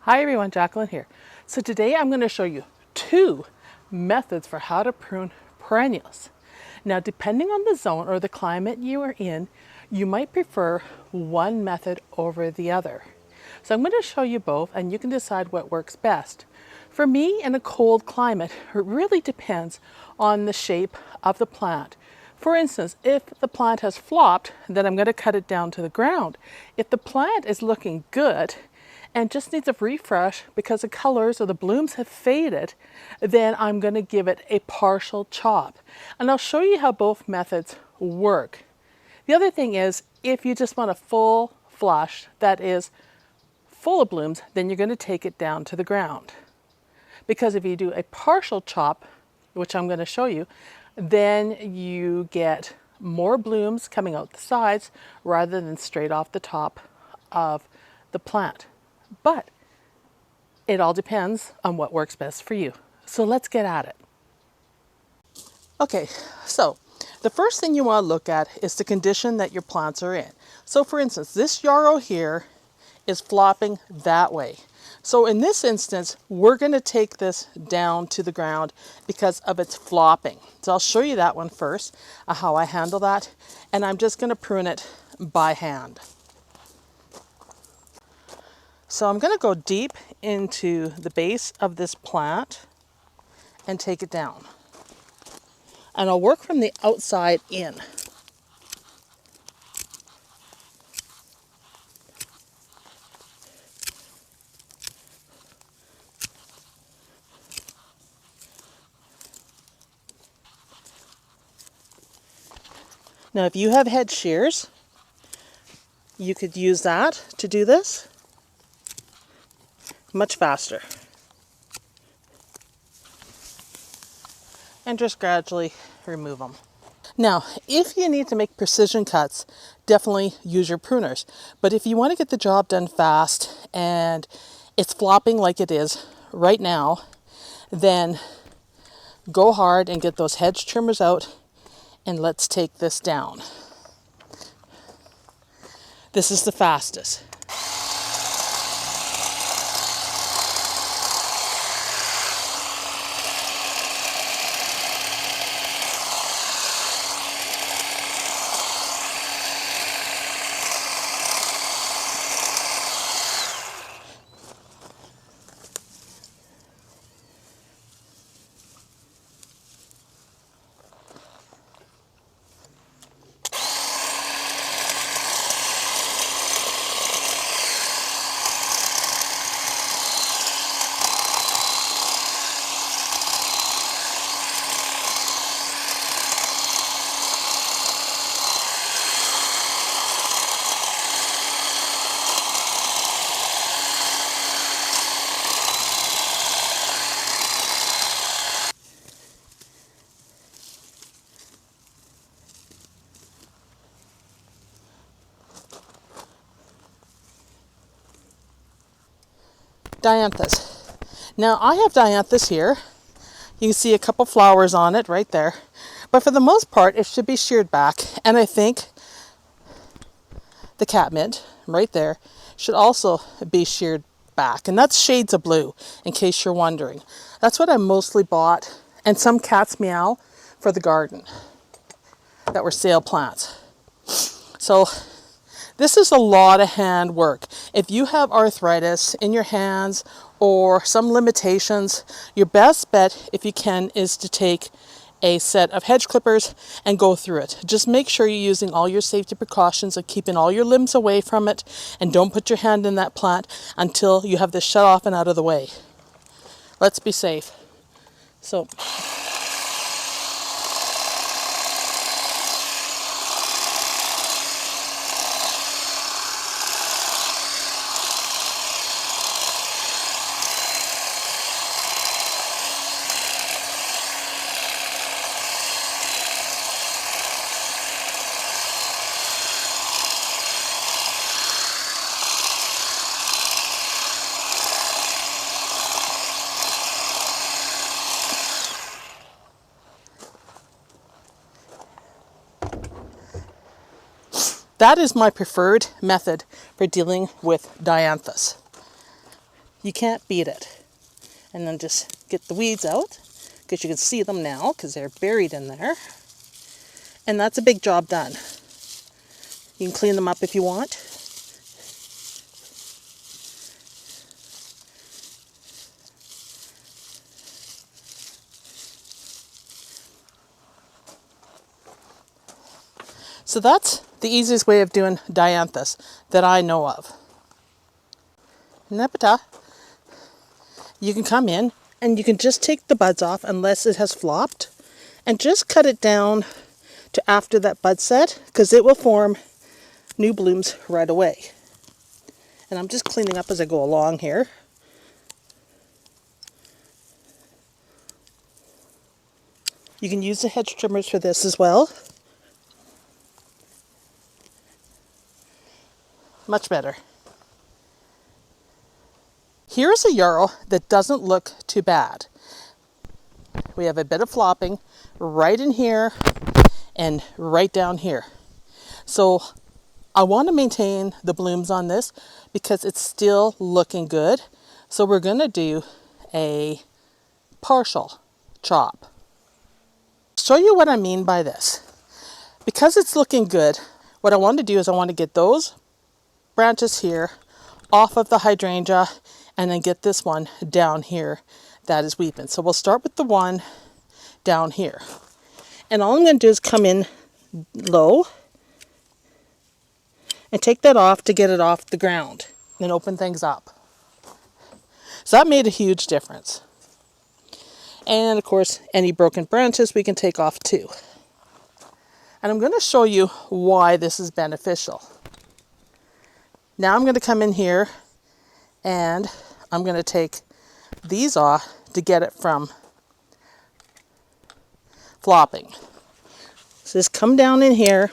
Hi everyone, Jacqueline here. So today I'm going to show you two methods for how to prune perennials. Now, depending on the zone or the climate you are in, you might prefer one method over the other. So I'm going to show you both and you can decide what works best. For me, in a cold climate, it really depends on the shape of the plant. For instance, if the plant has flopped, then I'm going to cut it down to the ground. If the plant is looking good and just needs a refresh because the colors or the blooms have faded, then I'm going to give it a partial chop. And I'll show you how both methods work. The other thing is, if you just want a full flush that is full of blooms, then you're going to take it down to the ground. Because if you do a partial chop, which I'm going to show you, then you get more blooms coming out the sides rather than straight off the top of the plant. But it all depends on what works best for you. So let's get at it. Okay, so the first thing you want to look at is the condition that your plants are in. So for instance, this yarrow here is flopping that way. So in this instance, we're going to take this down to the ground because of its flopping. So I'll show you that one first, how I handle that. And I'm just going to prune it by hand. So I'm going to go deep into the base of this plant and take it down. And I'll work from the outside in. Now, if you have head shears, you could use that to do this much faster. And just gradually remove them. Now, if you need to make precision cuts, definitely use your pruners. But if you want to get the job done fast and it's flopping like it is right now, then go hard and get those hedge trimmers out and let's take this down. This is the fastest. Dianthus. Now I have dianthus here. You can see a couple flowers on it right there. But for the most part, it should be sheared back. And I think the catmint right there should also be sheared back. And that's shades of blue, in case you're wondering. That's what I mostly bought. And some cat's meow for the garden that were sale plants. So this is a lot of hand work. If you have arthritis in your hands or some limitations, your best bet, if you can, is to take a set of hedge clippers and go through it. Just make sure you're using all your safety precautions of keeping all your limbs away from it, and don't put your hand in that plant until you have this shut off and out of the way. Let's be safe. So that is my preferred method for dealing with dianthus. You can't beat it. And then just get the weeds out, because you can see them now because they're buried in there. And that's a big job done. You can clean them up if you want. So that's the easiest way of doing dianthus that I know of. Nepeta, you can come in and you can just take the buds off unless it has flopped, and just cut it down to after that bud set, because it will form new blooms right away. And I'm just cleaning up as I go along here. You can use the hedge trimmers for this as well. Much better. Here's a yarrow that doesn't look too bad. We have a bit of flopping right in here and right down here. So I want to maintain the blooms on this because it's still looking good. So we're going to do a partial chop. Show you what I mean by this. Because it's looking good, what I want to do is I want to get those branches here off of the hydrangea and then get this one down here that is weeping. So we'll start with the one down here. And all I'm going to do is come in low and take that off to get it off the ground and open things up. So that made a huge difference. And of course, any broken branches we can take off too. And I'm going to show you why this is beneficial. Now I'm going to come in here and I'm going to take these off to get it from flopping. So just come down in here,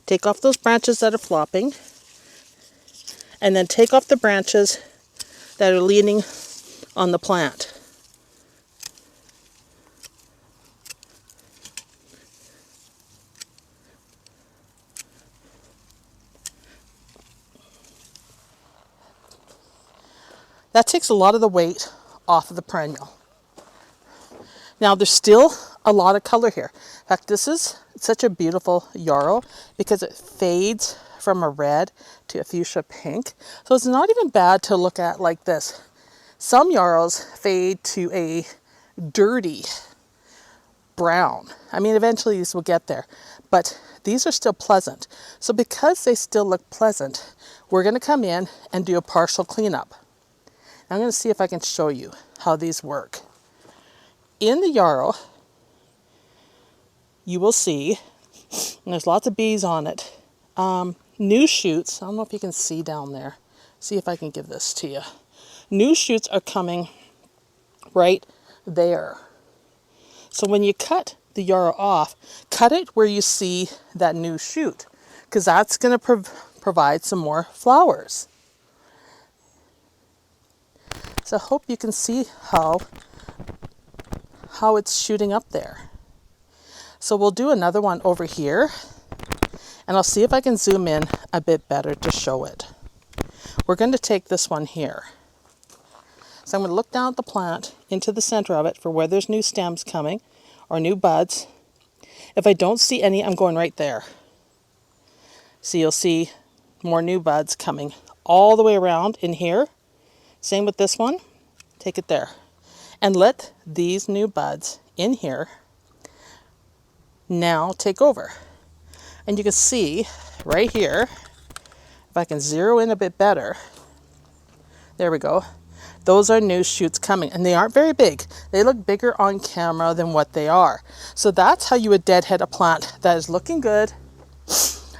take off those branches that are flopping, and then take off the branches that are leaning on the plant. That takes a lot of the weight off of the perennial. Now there's still a lot of color here. In fact, this is such a beautiful yarrow because it fades from a red to a fuchsia pink. So it's not even bad to look at like this. Some yarrows fade to a dirty brown. I mean, eventually these will get there, but these are still pleasant. So because they still look pleasant, we're going to come in and do a partial cleanup. I'm going to see if I can show you how these work. In the yarrow, you will see, and there's lots of bees on it, new shoots. I don't know if you can see down there. See if I can give this to you. New shoots are coming right there. So when you cut the yarrow off, cut it where you see that new shoot, because that's going to provide some more flowers. So I hope you can see how it's shooting up there. So we'll do another one over here, and I'll see if I can zoom in a bit better to show it. We're going to take this one here. So I'm going to look down at the plant into the center of it for where there's new stems coming or new buds. If I don't see any, I'm going right there. So you'll see more new buds coming all the way around in here. Same with this one. Take it there. And let these new buds in here now take over. And you can see right here, if I can zero in a bit better, there we go. Those are new shoots coming, and they aren't very big. They look bigger on camera than what they are. So that's how you would deadhead a plant that is looking good,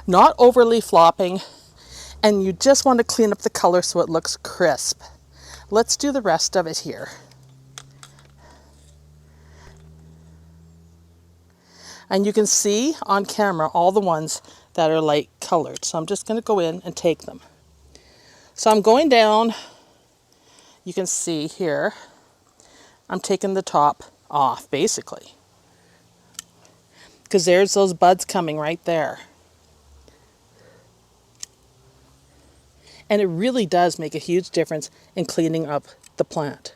not overly flopping, and you just want to clean up the color so it looks crisp. Let's do the rest of it here. And you can see on camera all the ones that are light colored. So I'm just going to go in and take them. So I'm going down. You can see here, I'm taking the top off basically, because there's those buds coming right there. And it really does make a huge difference in cleaning up the plant.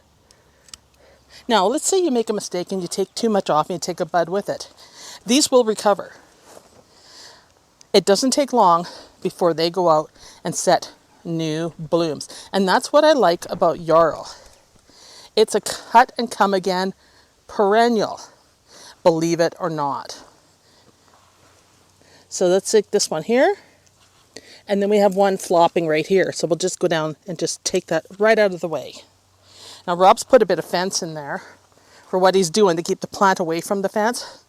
Now, let's say you make a mistake and you take too much off and you take a bud with it. These will recover. It doesn't take long before they go out and set new blooms. And that's what I like about yarrow. It's a cut and come again perennial, believe it or not. So let's take this one here. And then we have one flopping right here. So we'll just go down and just take that right out of the way. Now Rob's put a bit of fence in there for what he's doing to keep the plant away from the fence.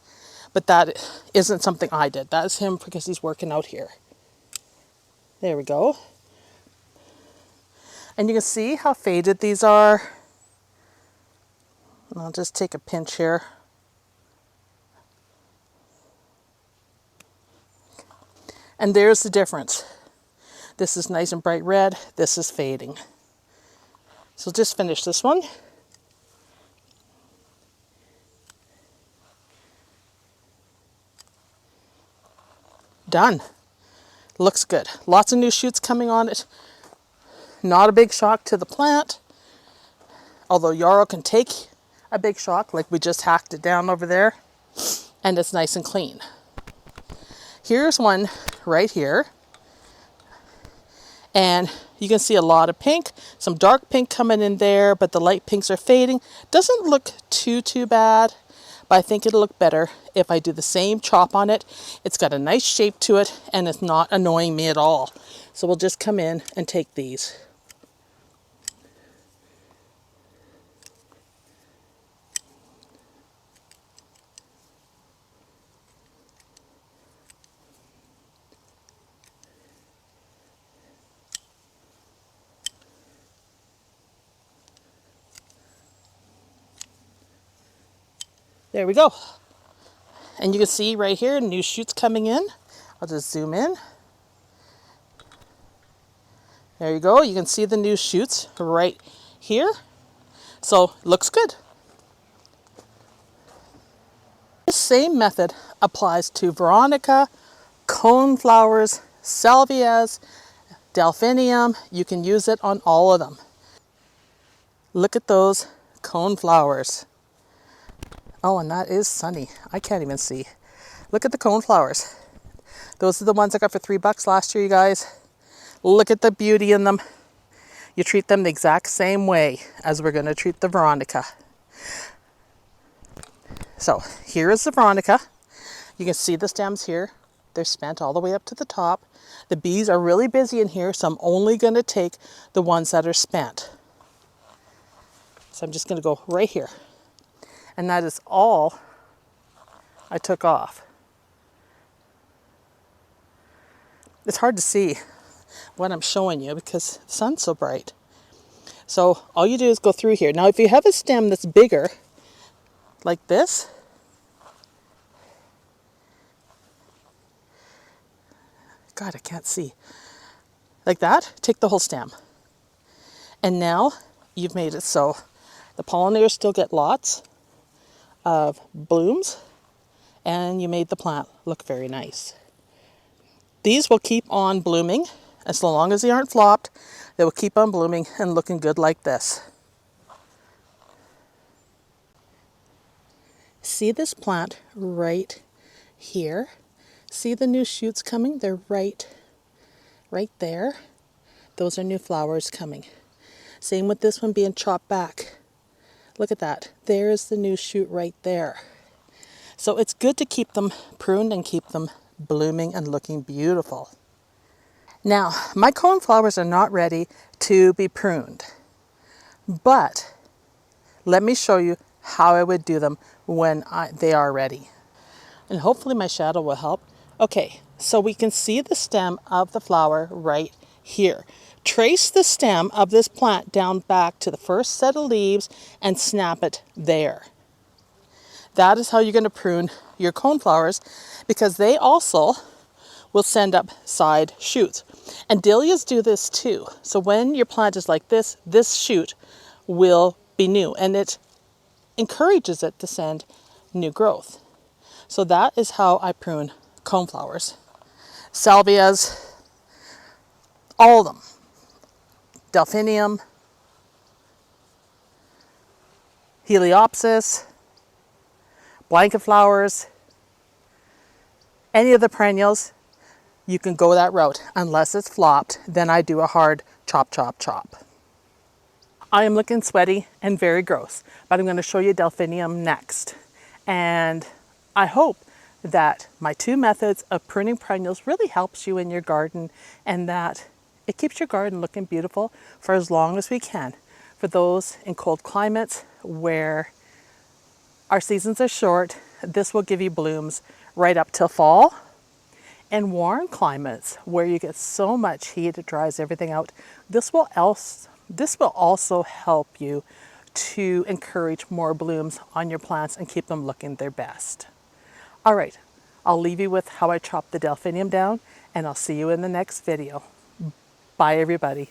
But that isn't something I did. That is him because he's working out here. There we go. And you can see how faded these are. And I'll just take a pinch here. And there's the difference. This is nice and bright red. This is fading. So just finish this one. Done. Looks good. Lots of new shoots coming on it. Not a big shock to the plant. Although yarrow can take a big shock, like we just hacked it down over there. And it's nice and clean. Here's one right here. And you can see a lot of pink, some dark pink coming in there, but the light pinks are fading. Doesn't look too bad, but I think it'll look better if I do the same chop on it. It's got a nice shape to it and it's not annoying me at all. So we'll just come in and take these. There we go. And you can see right here, new shoots coming in. I'll just zoom in. There you go. You can see the new shoots right here. So, looks good. This same method applies to Veronica, coneflowers, salvias, delphinium. You can use it on all of them. Look at those coneflowers. Oh, and that is sunny. I can't even see. Look at the coneflowers. Those are the ones I got for $3 last year, you guys. Look at the beauty in them. You treat them the exact same way as we're going to treat the Veronica. So here is the Veronica. You can see the stems here. They're spent all the way up to the top. The bees are really busy in here, so I'm only going to take the ones that are spent. So I'm just going to go right here. And that is all I took off. It's hard to see what I'm showing you because the sun's so bright. So all you do is go through here. Now if you have a stem that's bigger, like this, God, I can't see. Like that, take the whole stem. And now you've made it so the pollinators still get lots of blooms, and you made the plant look very nice. These will keep on blooming as long as they aren't flopped. They will keep on blooming and looking good like this. See this plant right here? See the new shoots coming? They're right there. Those are new flowers coming. Same with this one being chopped back. Look at that. There's the new shoot right there. So it's good to keep them pruned and keep them blooming and looking beautiful. Now, my coneflowers are not ready to be pruned, but let me show you how I would do them when they are ready. And hopefully my shadow will help. Okay, so we can see the stem of the flower right here. Trace the stem of this plant down back to the first set of leaves and snap it there. That is how you're going to prune your coneflowers, because they also will send up side shoots. And dahlias do this too. So when your plant is like this, this shoot will be new, and it encourages it to send new growth. So that is how I prune coneflowers. Salvias, all of them. delphinium, heliopsis, blanket flowers, any of the perennials, you can go that route. Unless it's flopped, then I do a hard chop, chop, chop. I am looking sweaty and very gross, but I'm going to show you delphinium next. And I hope that my two methods of pruning perennials really helps you in your garden, and that it keeps your garden looking beautiful for as long as we can. For those in cold climates where our seasons are short, this will give you blooms right up till fall. And warm climates where you get so much heat it dries everything out, this will also help you to encourage more blooms on your plants and keep them looking their best. All right, I'll leave you with how I chop the delphinium down, and I'll see you in the next video. Bye, everybody.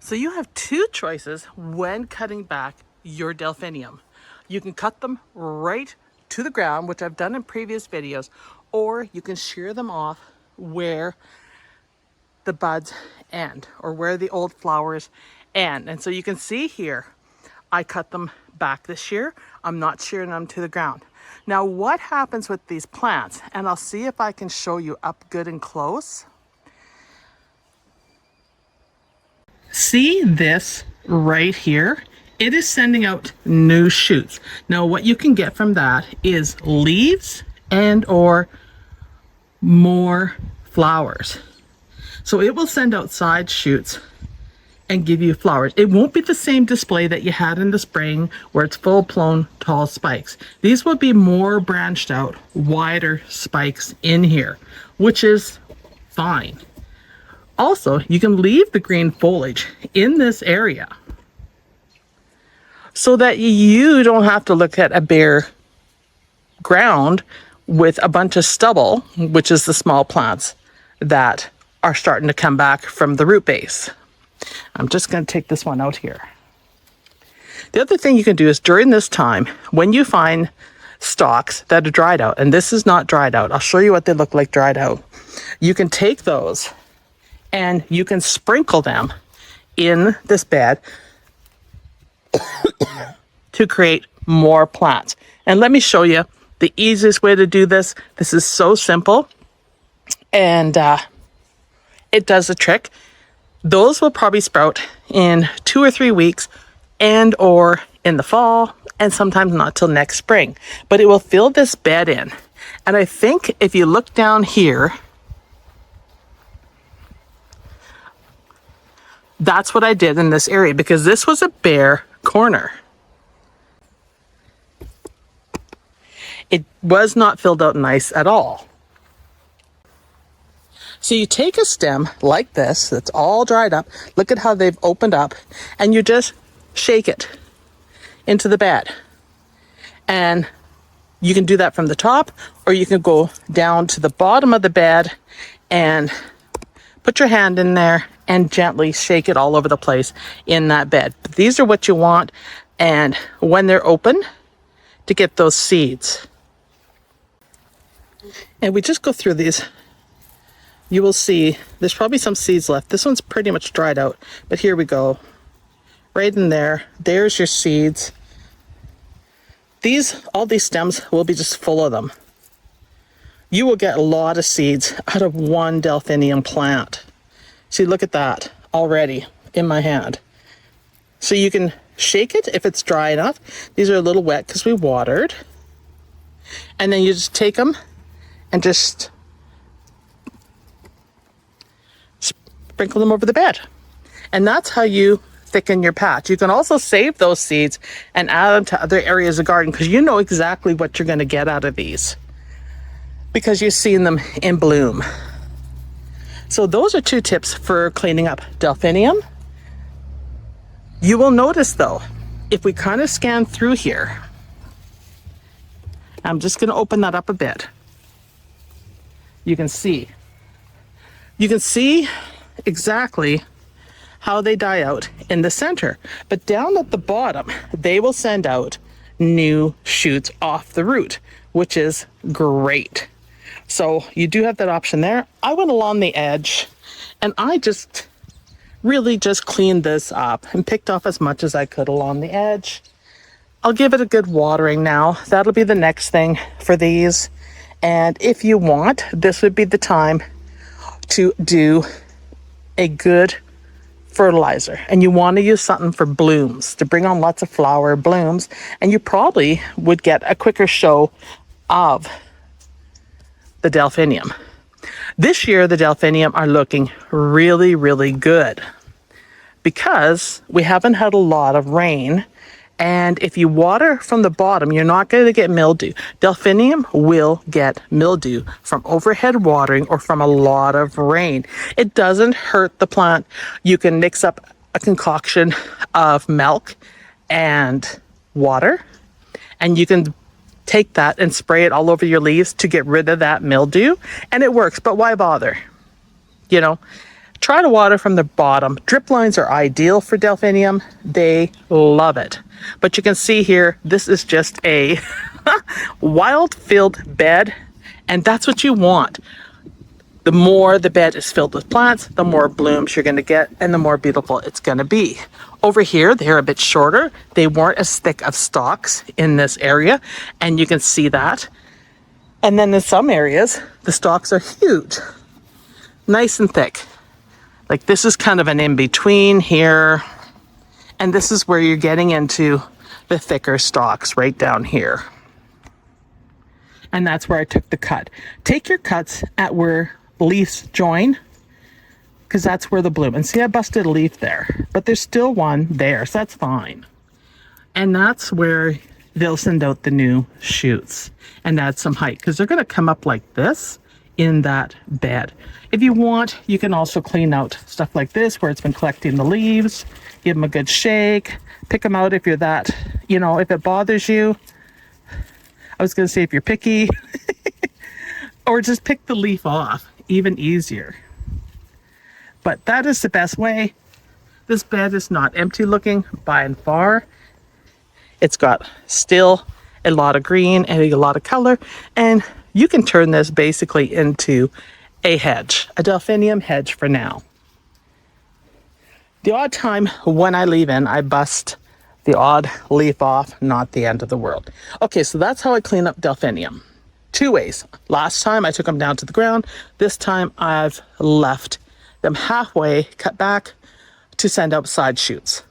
So you have two choices when cutting back your delphinium. You can cut them right to the ground, which I've done in previous videos, or you can shear them off where the buds end, or where the old flowers end. And so you can see here, I cut them back this year. I'm not shearing them to the ground. Now what happens with these plants, and I'll see if I can show you up good and close. See this right here? It is sending out new shoots. Now what you can get from that is leaves and or more flowers. So it will send out side shoots and give you flowers. It won't be the same display that you had in the spring where it's full-blown tall spikes. These will be more branched out, wider spikes in here, which is fine. Also, you can leave the green foliage in this area so that you don't have to look at a bare ground with a bunch of stubble, which is the small plants that are starting to come back from the root base. I'm just going to take this one out here. The other thing you can do is during this time, when you find stalks that are dried out, and this is not dried out, I'll show you what they look like dried out. You can take those and you can sprinkle them in this bed to create more plants. And let me show you the easiest way to do this. This is so simple, and it does the trick. Those will probably sprout in 2 or 3 weeks, and or in the fall, and sometimes not till next spring. But it will fill this bed in. And I think if you look down here, that's what I did in this area, because this was a bare corner. It was not filled out nice at all. So you take a stem like this that's all dried up, look at how they've opened up, and you just shake it into the bed. And you can do that from the top, or you can go down to the bottom of the bed and put your hand in there and gently shake it all over the place in that bed. But these are what you want, and when they're open, to get those seeds. And we just go through these. You will see there's probably some seeds left. This one's pretty much dried out, but here we go. Right in there, there's your seeds. All these stems will be just full of them. You will get a lot of seeds out of one delphinium plant. See, look at that already in my hand. So you can shake it if it's dry enough. These are a little wet because we watered. And then you just take them and just sprinkle them over the bed. And that's how you thicken your patch. You can also save those seeds and add them to other areas of the garden because you know exactly what you're going to get out of these because you've seen them in bloom. So those are 2 tips for cleaning up delphinium. You will notice though, if we kind of scan through here, I'm just going to open that up a bit. You can see exactly how they die out in the center. But down at the bottom, they will send out new shoots off the root, which is great. So you do have that option there. I went along the edge and I just really just cleaned this up and picked off as much as I could along the edge. I'll give it a good watering now. That'll be the next thing for these. And if you want, this would be the time to do a good fertilizer. And you want to use something for blooms, to bring on lots of flower blooms. And you probably would get a quicker show of the delphinium. This year, the delphinium are looking really, really good because we haven't had a lot of rain. And if you water from the bottom, you're not going to get mildew. Delphinium will get mildew from overhead watering or from a lot of rain. It doesn't hurt the plant. You can mix up a concoction of milk and water, and you can take that and spray it all over your leaves to get rid of that mildew, and it works. But why bother? You know, try to water from the bottom. Drip lines are ideal for delphinium. They love it. But you can see here, this is just a wild filled bed, and that's what you want. The more the bed is filled with plants, the more blooms you're going to get and the more beautiful it's going to be. Over here, they're a bit shorter. They weren't as thick of stalks in this area, and you can see that. And then in some areas, the stalks are huge, nice and thick. Like this is kind of an in-between here. And this is where you're getting into the thicker stalks right down here. And that's where I took the cut. Take your cuts at where leaves join, because that's where the bloom. And see, I busted a leaf there, but there's still one there, so that's fine. And that's where they'll send out the new shoots and add some height, because they're going to come up like this in that bed. If you want, you can also clean out stuff like this where it's been collecting the leaves. Give them a good shake. Pick them out if you're that, you know, if it bothers you. I was going to say if you're picky. Or just pick the leaf off. Even easier. But that is the best way. This bed is not empty looking by and far. It's got still a lot of green and a lot of color. And you can turn this basically into a hedge. A delphinium hedge for now. The odd time when I leave in, I bust the odd leaf off, not the end of the world. Okay, so that's how I clean up delphinium. 2 ways. Last time I took them down to the ground. This time I've left them halfway cut back to send out side shoots.